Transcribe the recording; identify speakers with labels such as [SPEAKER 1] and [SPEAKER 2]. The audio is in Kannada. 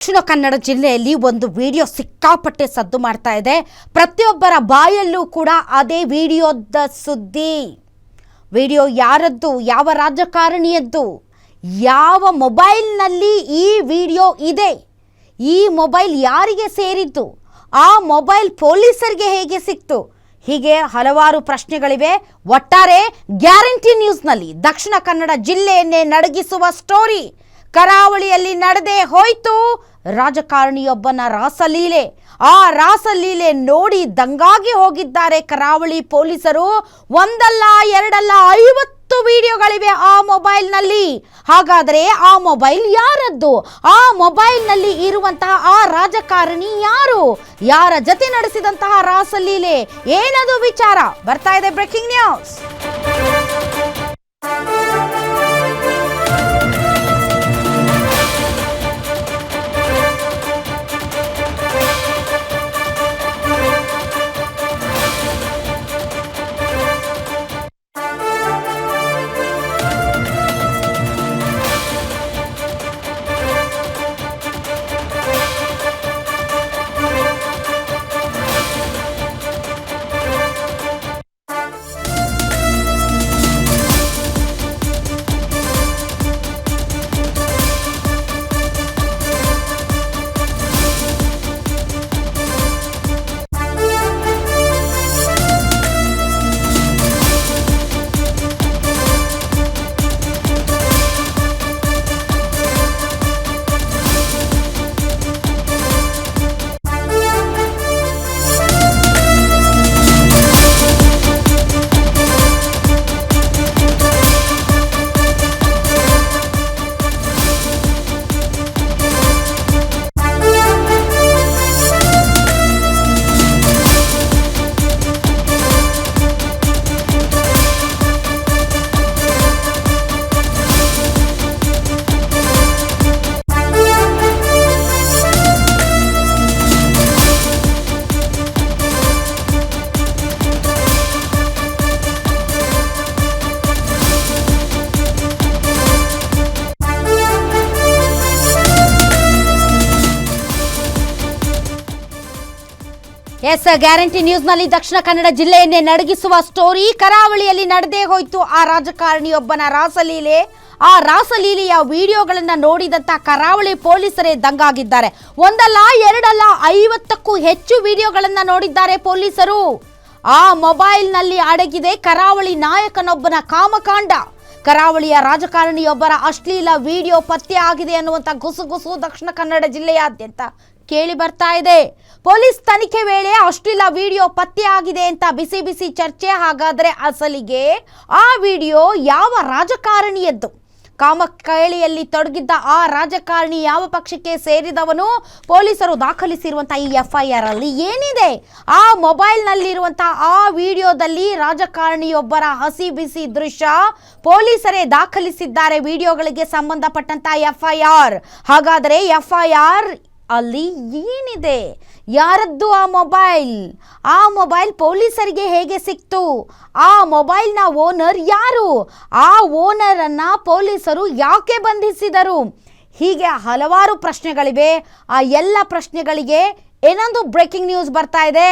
[SPEAKER 1] ದಕ್ಷಿಣ ಕನ್ನಡ ಜಿಲ್ಲೆಯಲ್ಲಿ ಒಂದು ವಿಡಿಯೋ ಸಿಕ್ಕಾಪಟ್ಟೆ ಸದ್ದು ಮಾಡ್ತಾ ಇದೆ. ಪ್ರತಿಯೊಬ್ಬರ ಬಾಯಲ್ಲೂ ಕೂಡ ಅದೇ ವಿಡಿಯೋದ ಸುದ್ದಿ. ವಿಡಿಯೋ ಯಾರದ್ದು, ಯಾವ ರಾಜಕಾರಣಿಯದ್ದು, ಯಾವ ಮೊಬೈಲ್ನಲ್ಲಿ ಈ ವಿಡಿಯೋ ಇದೆ, ಈ ಮೊಬೈಲ್ ಯಾರಿಗೆ ಸೇರಿದ್ದು, ಆ ಮೊಬೈಲ್ ಪೊಲೀಸರಿಗೆ ಹೇಗೆ ಸಿಕ್ತು, ಹೀಗೆ ಹಲವಾರು ಪ್ರಶ್ನೆಗಳಿವೆ. ಒಟ್ಟಾರೆ ಗ್ಯಾರಂಟಿ ನ್ಯೂಸ್ನಲ್ಲಿ ದಕ್ಷಿಣ ಕನ್ನಡ ಜಿಲ್ಲೆಯನ್ನೇ ನಡಗಿಸುವ ಸ್ಟೋರಿ. ಕರಾವಳಿಯಲ್ಲಿ ನಡೆದೇ ಹೋಯ್ತು ರಾಜಕಾರಣಿಯೊಬ್ಬನ ರಾಸಲೀಲೆ. ಆ ರಾಸಲೀಲೆ ನೋಡಿ ದಂಗಾಗಿ ಹೋಗಿದ್ದಾರೆ ಕರಾವಳಿ ಪೊಲೀಸರು. ಒಂದಲ್ಲ ಎರಡಲ್ಲ 50 ವಿಡಿಯೋಗಳಿವೆ ಆ ಮೊಬೈಲ್ನಲ್ಲಿ. ಹಾಗಾದರೆ ಆ ಮೊಬೈಲ್ ಯಾರದ್ದು, ಆ ಮೊಬೈಲ್ನಲ್ಲಿ ಇರುವಂತಹ ಆ ರಾಜಕಾರಣಿ ಯಾರು, ಯಾರ ಜೊತೆ ನಡೆಸಿದಂತಹ ರಾಸಲೀಲೆ, ಏನದು ವಿಚಾರ? ಬರ್ತಾ ಇದೆ breaking news. S, guarantee ನ್ಯೂಸ್ನಲ್ಲಿ Dakshina Kannada ಜಿಲ್ಲೆಯನ್ನೇ ನಡಗಿಸುವ story. ಕರಾವಳಿಯಲ್ಲಿ ನಡೆದೇ ಹೋಯ್ತು ಆ ರಾಜಕಾರಣಿಯೊಬ್ಬನ ರಾಸಲೀಲೆ. ಆ ರಾಸಲೀಲೆಯ ವಿಡಿಯೋಗಳನ್ನು ನೋಡಿದಂತ ಕರಾವಳಿ ಪೊಲೀಸರೇ ದಂಗಾಗಿದ್ದಾರೆ. ಒಂದಲ್ಲ ಎರಡಲ್ಲ 50ಕ್ಕೂ ಹೆಚ್ಚು ವಿಡಿಯೋಗಳನ್ನು ನೋಡಿದ್ದಾರೆ ಪೊಲೀಸರು. ಆ ಮೊಬೈಲ್ನಲ್ಲಿ ಅಡಗಿದೆ ಕರಾವಳಿ ನಾಯಕನೊಬ್ಬನ ಕಾಮಕಾಂಡ. ಕರಾವಳಿಯ ರಾಜಕಾರಣಿಯೊಬ್ಬರ ಅಶ್ಲೀಲ ವಿಡಿಯೋ ಪತ್ತೆ ಆಗಿದೆ ಅನ್ನುವಂಥ ಗುಸುಗುಸು ದಕ್ಷಿಣ ಕನ್ನಡ ಜಿಲ್ಲೆಯಾದ್ಯಂತ ಕೇಳಿ ಬರ್ತಾ ಇದೆ. ಪೊಲೀಸ್ ತನಿಖೆ ವೇಳೆ ಅಶ್ಲೀಲ ವಿಡಿಯೋ ಪತ್ತೆ ಆಗಿದೆ ಅಂತ ಬಿಸಿ ಬಿಸಿ ಚರ್ಚೆ. ಹಾಗಾದರೆ ಅಸಲಿಗೆ ಆ ವಿಡಿಯೋ ಯಾವ ರಾಜಕಾರಣಿಯದ್ದು, ಕಾಮಕೇಳಿಯಲ್ಲಿ ತೊಡಗಿದ್ದ ಆ ರಾಜಕಾರಣಿ ಯಾವ ಪಕ್ಷಕ್ಕೆ ಸೇರಿದವನು, ಪೊಲೀಸರು ದಾಖಲಿಸಿರುವಂಥ ಈ FIR ಅಲ್ಲಿ ಏನಿದೆ, ಆ ಮೊಬೈಲ್ನಲ್ಲಿರುವಂಥ ಆ ವಿಡಿಯೋದಲ್ಲಿ ರಾಜಕಾರಣಿಯೊಬ್ಬರ ಹಸಿ ಬಿಸಿ ದೃಶ್ಯ ಪೊಲೀಸರೇ ದಾಖಲಿಸಿದ್ದಾರೆ ವಿಡಿಯೋಗಳಿಗೆ ಸಂಬಂಧಪಟ್ಟಂತ FIR. ಹಾಗಾದರೆ FIR ಅಲ್ಲಿ ಏನಿದೆ, ಯಾರದ್ದು ಆ ಮೊಬೈಲ್ ಪೊಲೀಸರಿಗೆ ಹೇಗೆ ಸಿಕ್ತು, ಆ ಮೊಬೈಲ್ನ ಓನರ್ ಯಾರು, ಆ ಓನರನ್ನು ಪೊಲೀಸರು ಯಾಕೆ ಬಂಧಿಸಿದರು, ಹೀಗೆ ಹಲವಾರು ಪ್ರಶ್ನೆಗಳಿವೆ. ಆ ಎಲ್ಲ ಪ್ರಶ್ನೆಗಳಿಗೆ ಏನೊಂದು ಬ್ರೇಕಿಂಗ್ ನ್ಯೂಸ್ ಬರ್ತಾ ಇದೆ.